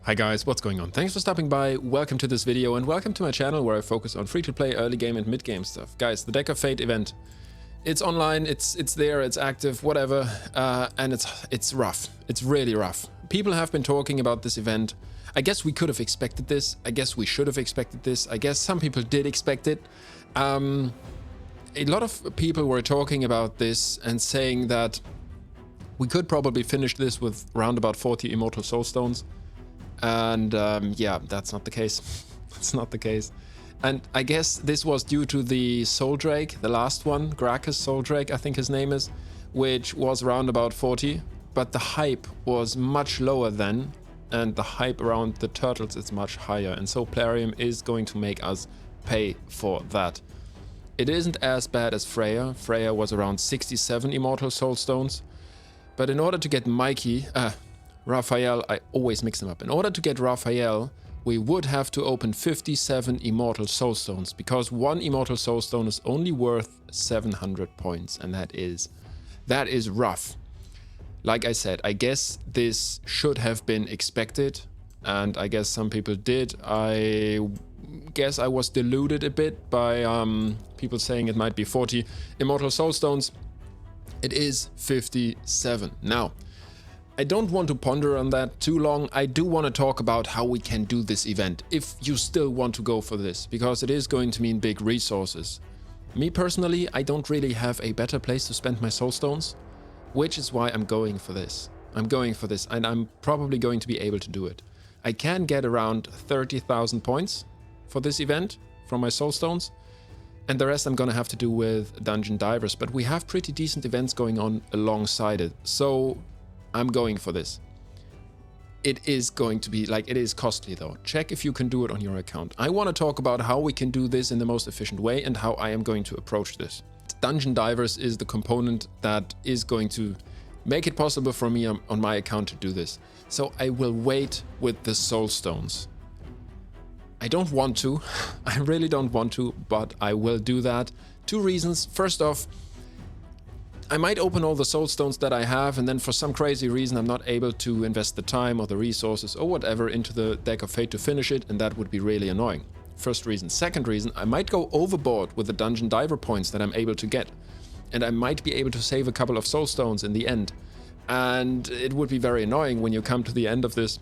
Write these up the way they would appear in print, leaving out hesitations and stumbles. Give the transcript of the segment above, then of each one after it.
Hi guys, what's going on? Thanks for stopping by, welcome to this video, and welcome to my channel where I focus on free-to-play, early game and mid-game stuff. Guys, the Deck of Fate event, it's online, it's there, it's active, whatever, and it's rough. It's really rough. People have been talking about this event. I guess we could have expected this. I guess we should have expected this. I guess some people did expect it. A lot of people were talking about this and saying that we could probably finish this with around about 40 Immortal Soulstones. And yeah, that's not the case. It's not the case. And I guess this was due to the Soul Drake, the last one, Gracchus Soul Drake, I think his name is, which was around about 40. But the hype was much lower then, and the hype around the turtles is much higher. And so Plarium is going to make us pay for that. It isn't as bad as Freya. Freya was around 67 Immortal Soulstones. But in order to get Raphael, I always mix them up. In order to get Raphael, we would have to open 57 Immortal Soulstones, because one Immortal Soulstone is only worth 700 points, and that is rough. Like I said, I guess this should have been expected, and I guess some people did. I guess I was deluded a bit by people saying it might be 40 Immortal Soulstones. It is 57. Now, I don't want to ponder on that too long. I do want to talk about how we can do this event, if you still want to go for this, because it is going to mean big resources. Me personally, I don't really have a better place to spend my soulstones, which is why I'm going for this. I'm going for this, and I'm probably going to be able to do it. I can get around 30,000 points for this event from my soulstones, and the rest I'm gonna have to do with Dungeon Divers, but we have pretty decent events going on alongside it, so I'm going for this. It is going to be, like, it is costly though. Check if you can do it on your account. I want to talk about how we can do this in the most efficient way and how I am going to approach this. Dungeon Divers is the component that is going to make it possible for me on my account to do this. So I will wait with the Soulstones. I don't want to, I really don't want to, but I will do that. Two reasons. First off, I might open all the soulstones that I have, and then for some crazy reason I'm not able to invest the time or the resources or whatever into the Deck of Fate to finish it, and that would be really annoying. First reason. Second reason, I might go overboard with the Dungeon Diver points that I'm able to get, and I might be able to save a couple of soulstones in the end. And it would be very annoying when you come to the end of this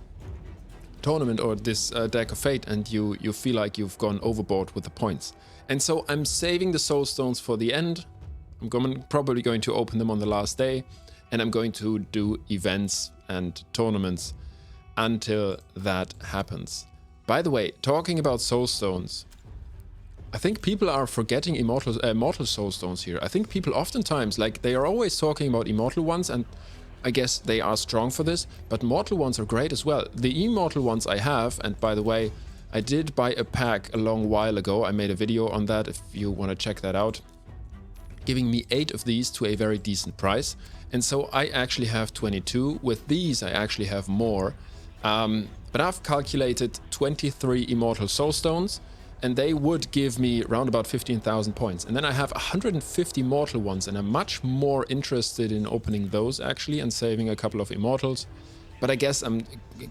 tournament or this Deck of Fate and you feel like you've gone overboard with the points. And so I'm saving the soulstones for the end. I'm probably going to open them on the last day, and I'm going to do events and tournaments until that happens. By the way, talking about soulstones, I think people are forgetting mortal soulstones here. I think people oftentimes, like, they are always talking about immortal ones, and I guess they are strong for this, but mortal ones are great as well. The immortal ones I have, and by the way, I did buy a pack a long while ago. I made a video on that if you want to check that out, giving me 8 of these to a very decent price. And so I actually have 22. With these, I actually have more. But I've calculated 23 Immortal Soulstones, and they would give me around about 15,000 points. And then I have 150 mortal ones, and I'm much more interested in opening those actually and saving a couple of Immortals. But I guess I'm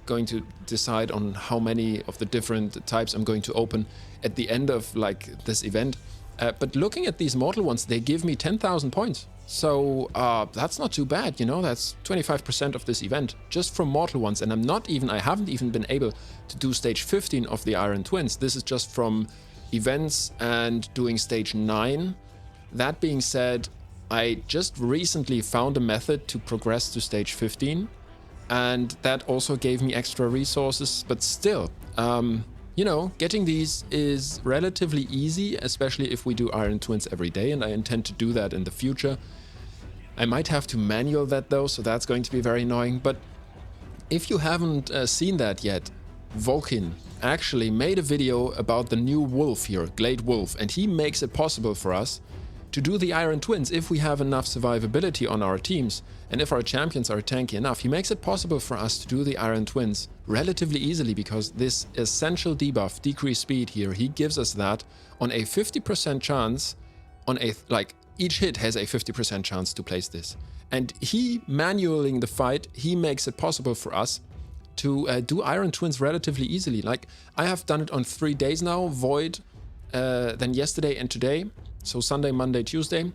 going to decide on how many of the different types I'm going to open at the end of, like, this event. But looking at these mortal ones, they give me 10,000 points. So that's not too bad, you know, that's 25% of this event just from mortal ones. And I haven't even been able to do stage 15 of the Iron Twins. This is just from events and doing stage 9. That being said, I just recently found a method to progress to stage 15. And that also gave me extra resources, but still, you know, getting these is relatively easy, especially if we do Iron Twins every day, and I intend to do that in the future. I might have to manual that though, so that's going to be very annoying. But if you haven't seen that yet, Volkin actually made a video about the new wolf here, Glade Wolf, and he makes it possible for us to do the Iron Twins if we have enough survivability on our teams, and if our champions are tanky enough. He makes it possible for us to do the Iron Twins relatively easily, because this essential debuff, decreased speed here, he gives us that on a 50% chance, on a, like, each hit has a 50% chance to place this. And he, manualing the fight, he makes it possible for us to do Iron Twins relatively easily. Like, I have done it on 3 days now, Void, then yesterday and today, so Sunday, Monday, Tuesday,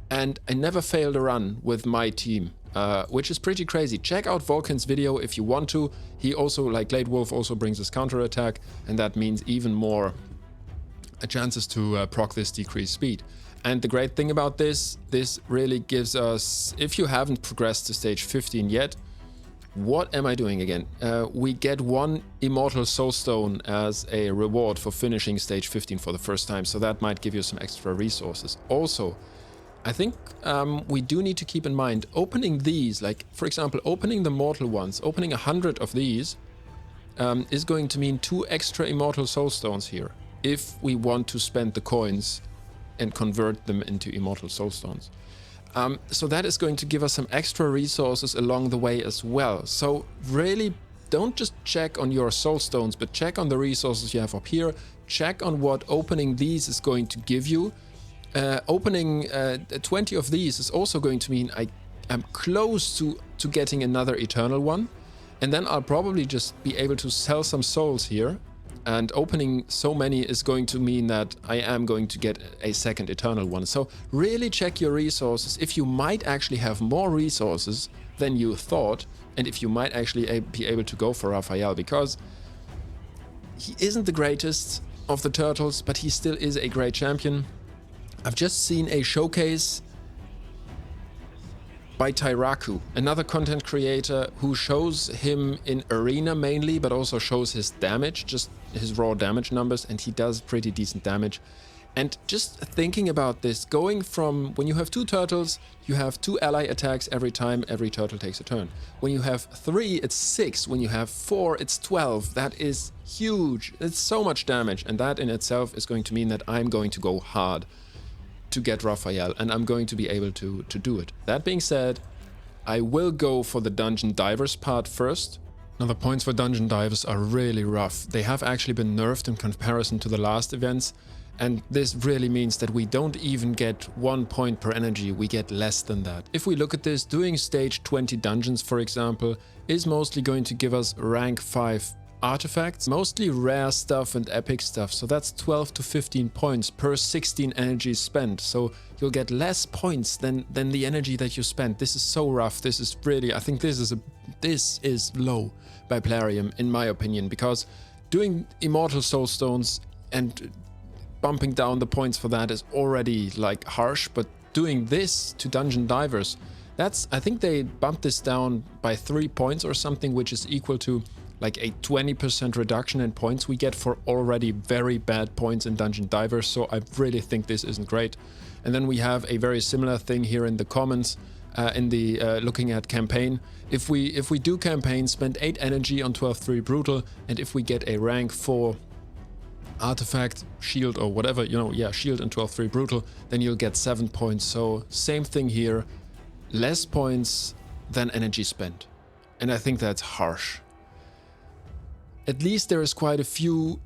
and I never failed a run with my team, which is pretty crazy. Check out Vulcan's video if you want to. He also, like Late Wolf, also brings his counterattack, and that means even more chances to proc this decreased speed. And the great thing about this really gives us, if you haven't progressed to stage 15 yet, what am I doing again? We get 1 Immortal Soulstone as a reward for finishing stage 15 for the first time, so that might give you some extra resources. Also, I think we do need to keep in mind, opening these, like for example, opening the mortal ones, opening 100 of these is going to mean 2 extra Immortal Soulstones here, if we want to spend the coins and convert them into Immortal Soulstones. So that is going to give us some extra resources along the way as well. So really, don't just check on your Soulstones, but check on the resources you have up here. Check on what opening these is going to give you. Opening 20 of these is also going to mean I am close to getting another Eternal one. And then I'll probably just be able to sell some souls here. And opening so many is going to mean that I am going to get a second Eternal one. So really check your resources. If you might actually have more resources than you thought, and if you might actually be able to go for Raphael, because he isn't the greatest of the turtles, but he still is a great champion. I've just seen a showcase by Tyraku, another content creator who shows him in arena mainly, but also shows his damage, just his raw damage numbers, and he does pretty decent damage. And just thinking about this, going from when you have 2 turtles, you have 2 ally attacks every time every turtle takes a turn. When you have 3, it's 6. When you have 4, it's 12. That is huge. It's so much damage, and that in itself is going to mean that I'm going to go hard to get Raphael, and I'm going to be able to do it. That being said, I will go for the Dungeon Divers part first. Now, the points for Dungeon Divers are really rough. They have actually been nerfed in comparison to the last events, and this really means that we don't even get 1 point per energy, we get less than that. If we look at this, doing stage 20 dungeons, for example, is mostly going to give us rank 5 artifacts, mostly rare stuff and epic stuff, so that's 12 to 15 points per 16 energy spent, so you'll get less points than the energy that you spent. This is so rough. This is really, I think this is low by Plarium in my opinion, because doing Immortal Soulstones and bumping down the points for that is already like harsh, but doing this to Dungeon Divers, that's, I think they bumped this down by 3 points or something, which is equal to like a 20% reduction in points we get for already very bad points in Dungeon Divers, so I really think this isn't great. And then we have a very similar thing here in the comments, in the looking at campaign. If we do campaign, spend 8 energy on 12-3 Brutal, and if we get a rank 4 artifact, shield or whatever, you know, yeah, shield and 12-3 Brutal, then you'll get 7 points. So same thing here, less points than energy spent. And I think that's harsh. At least there is quite a few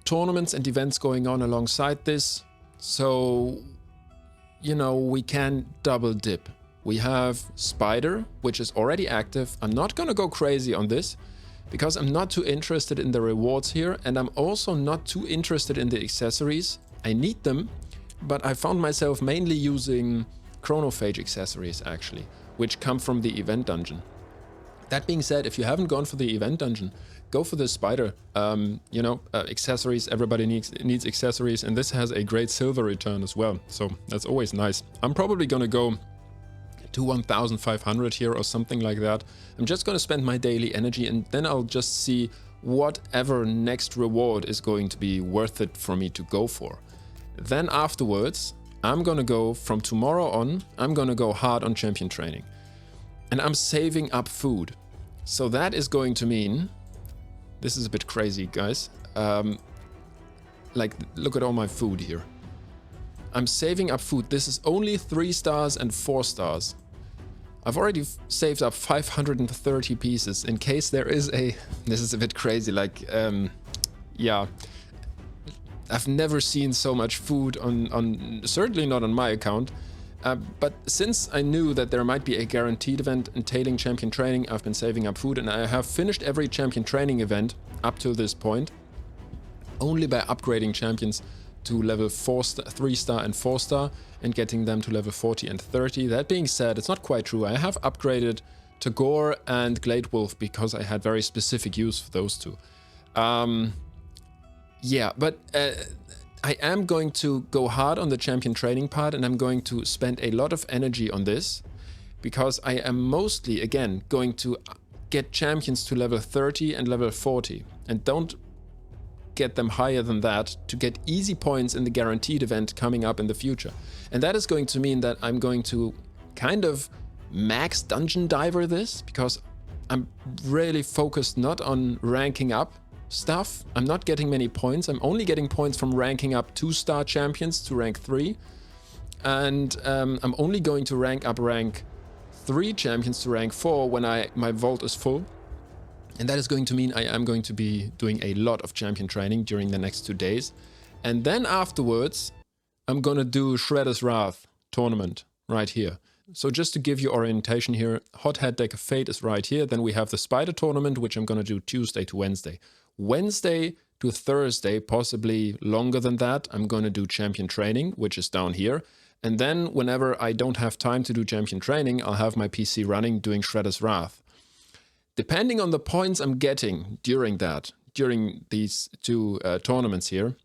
tournaments and events going on alongside this, so, you know, we can double dip. We have Spider, which is already active. I'm not gonna go crazy on this, because I'm not too interested in the rewards here, and I'm also not too interested in the accessories. I need them, but I found myself mainly using chronophage accessories, actually, which come from the event dungeon. That being said, if you haven't gone for the event dungeon, go for the Spider. You know, accessories, everybody needs accessories, and this has a great silver return as well, so that's always nice. I'm probably gonna go to 1500 here or something like that. I'm just gonna spend my daily energy, and then I'll just see whatever next reward is going to be worth it for me to go for. Then afterwards, I'm gonna go, from tomorrow on, I'm gonna go hard on champion training. And I'm saving up food. So that is going to mean, this is a bit crazy, guys. Like, look at all my food here. I'm saving up food. This is only 3 stars and 4 stars. I've already saved up 530 pieces in case there is a... This is a bit crazy, like, yeah. I've never seen so much food on certainly not on my account. But since I knew that there might be a guaranteed event entailing champion training, I've been saving up food, and I have finished every champion training event up to this point only by upgrading champions to level 3-star and 4-star and getting them to level 40 and 30. That being said, it's not quite true. I have upgraded to Gore and Glade Wolf because I had very specific use for those two. Yeah, but I am going to go hard on the champion training part, and I'm going to spend a lot of energy on this because I am mostly, again, going to get champions to level 30 and level 40, and don't get them higher than that to get easy points in the guaranteed event coming up in the future. And that is going to mean that I'm going to kind of max dungeon diver this, because I'm really focused not on ranking up stuff. I'm not getting many points. I'm only getting points from ranking up 2-star champions to rank 3. And I'm only going to rank up rank 3 champions to rank 4 when my vault is full. And that is going to mean I am going to be doing a lot of champion training during the next 2 days. And then afterwards, I'm gonna do Shredder's Wrath tournament right here. So just to give you orientation here, Hothead Deck of Fate is right here. Then we have the Spider tournament, which I'm gonna do Tuesday to Wednesday. Wednesday to Thursday, possibly longer than that, I'm gonna do champion training, which is down here. And then whenever I don't have time to do champion training, I'll have my PC running doing Shredder's Wrath. Depending on the points I'm getting during these 2 tournaments here,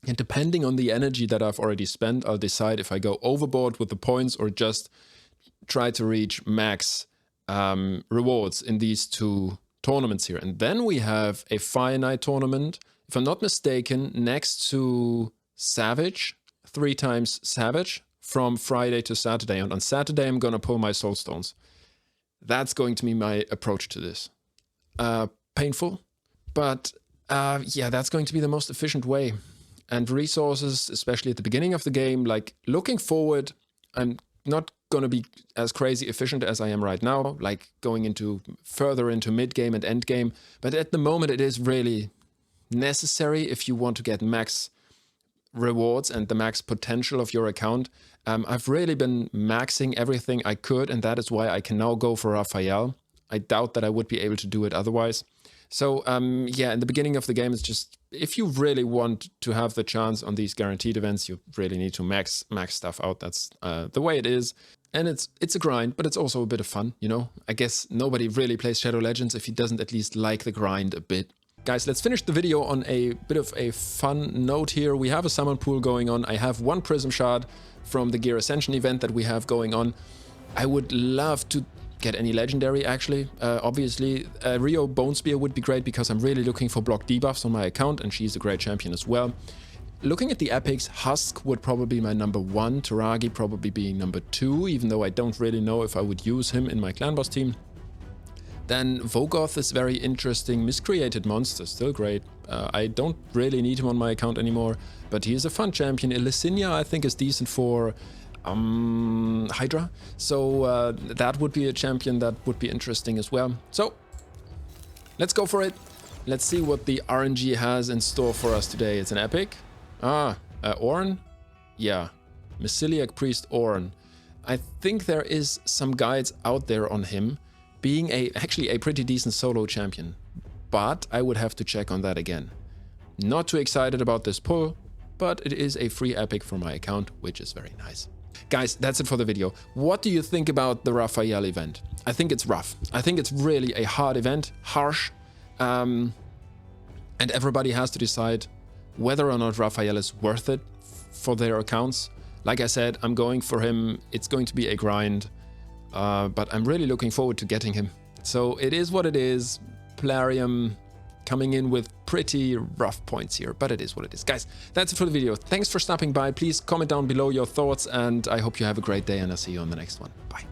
and depending on the energy that I've already spent, I'll decide if I go overboard with the points or just try to reach max rewards in these 2 tournaments here. And then we have a Fire Night tournament, if I'm not mistaken, next to Savage, 3 times Savage, from Friday to Saturday. And on Saturday, I'm going to pull my Soul Stones. That's going to be my approach to this. Painful, but yeah, that's going to be the most efficient way. And resources, especially at the beginning of the game, like looking forward, I'm not going to be as crazy efficient as I am right now, like going further into mid-game and end-game. But at the moment, it is really necessary if you want to get max rewards and the max potential of your account. I've really been maxing everything I could, and that is why I can now go for Raphael. I doubt that I would be able to do it otherwise. So yeah, in the beginning of the game, it's just, if you really want to have the chance on these guaranteed events, you really need to max stuff out. That's the way it is. And it's a grind, but it's also a bit of fun, you know? I guess nobody really plays Shadow Legends if he doesn't at least like the grind a bit. Guys, let's finish the video on a bit of a fun note here. We have a summon pool going on. I have 1 Prism Shard from the Gear Ascension event that we have going on. I would love to get any legendary, actually. Obviously, Rio Bone Spear would be great because I'm really looking for block debuffs on my account, and she's a great champion as well. Looking at the epics, Husk would probably be my number 1, Taragi probably being number 2, even though I don't really know if I would use him in my clan boss team. Then Vogoth is very interesting. Miscreated Monster, still great. I don't really need him on my account anymore, but he is a fun champion. Illusinia, I think, is decent for Hydra. So that would be a champion that would be interesting as well. So let's go for it. Let's see what the RNG has in store for us today. It's an epic. Ornn? Yeah, Mesiliac Priest Ornn. I think there is some guides out there on him being actually a pretty decent solo champion, but I would have to check on that again. Not too excited about this pull, but it is a free epic for my account, which is very nice. Guys, that's it for the video. What do you think about the Raphael event? I think it's rough. I think it's really a hard event, harsh, and everybody has to decide whether or not Raphael is worth it for their accounts. Like I said, I'm going for him. It's going to be a grind. But I'm really looking forward to getting him. So it is what it is. Plarium coming in with pretty rough points here, but it is what it is. Guys, that's it for the video. Thanks for stopping by. Please comment down below your thoughts, and I hope you have a great day, and I'll see you on the next one. Bye.